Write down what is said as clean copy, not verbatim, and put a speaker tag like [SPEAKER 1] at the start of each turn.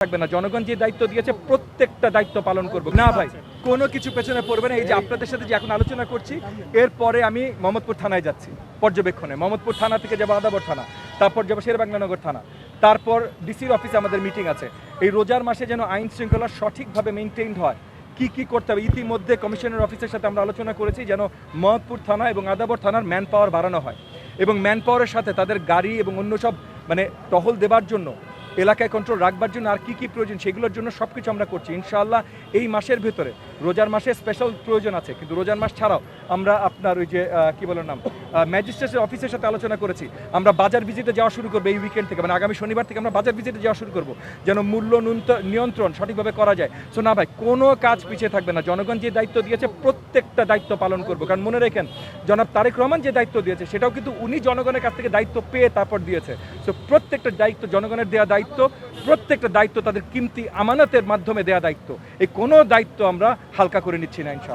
[SPEAKER 1] থাকবে না। জনগণ যে দায়িত্ব দিয়েছে প্রত্যেকটা দায়িত্ব পালন করব। না ভাই, কোনো কিছু পেছনে পড়বে না। এই যে আপনাদের সাথে যে এখন আলোচনা করছি, এরপরে আমি মোহাম্মদপুর থানায় যাচ্ছি পর্যবেক্ষণে। মোহাম্মদপুর থানা থেকে যাবো আদাবর থানা, তারপর যাবো শেরেবাংলানগর থানা, তারপর ডিসির অফিসে আমাদের মিটিং আছে। এই রোজার মাসে যেন আইন শৃঙ্খলা সঠিকভাবে মেনটেইনড হয়, কি করতে হবে। ইতিমধ্যে কমিশনার অফিসের সাথে আমরা আলোচনা করেছি যেন মোহাম্মদপুর থানা এবং আদাবর থানার ম্যান পাওয়ার বাড়ানো হয়, এবং ম্যান পাওয়ারের সাথে তাদের গাড়ি এবং অন্য সব টহল দেবার জন্য, এলাকায় কন্ট্রোল রাখবার জন্য আর কি প্রয়োজন সেগুলোর জন্য সব কিছু আমরা করছি ইনশাআল্লাহ। এই মাসের ভেতরে, রোজার মাসে স্পেশাল প্রয়োজন আছে, কিন্তু রোজার মাস ছাড়াও আমরা আপনার ওই যে কি বলার নাম ম্যাজিস্ট্রেটের অফিসের সাথে আলোচনা করেছি। আমরা বাজার ভিজিটে যাওয়া শুরু করবো এই উইকেন্ড থেকে, আগামী শনিবার থেকে আমরা বাজার ভিজিটে যাওয়া শুরু করবো, যেন মূল্য নিয়ন্ত্রণ সঠিকভাবে করা যায়। সো না ভাই, কোনো কাজ পিছিয়ে থাকবে না। জনগণ যে দায়িত্ব দিয়েছে প্রত্যেকটা দায়িত্ব পালন করবো। কারণ মনে রাখেন, জনাব তারেক রহমান যে দায়িত্ব দিয়েছে সেটাও কিন্তু উনি জনগণের কাছ থেকে দায়িত্ব পেয়ে তারপর দিয়েছে। সো প্রত্যেকটা দায়িত্ব জনগণের দেওয়া দায়িত্ব, প্রত্যেকটা দায়িত্ব তাদের কিমতি আমানতের মাধ্যমে দেওয়া দায়িত্ব। এই কোনো দায়িত্ব আমরা হালকা করে নিচ্ছি না ইনশাআল্লাহ।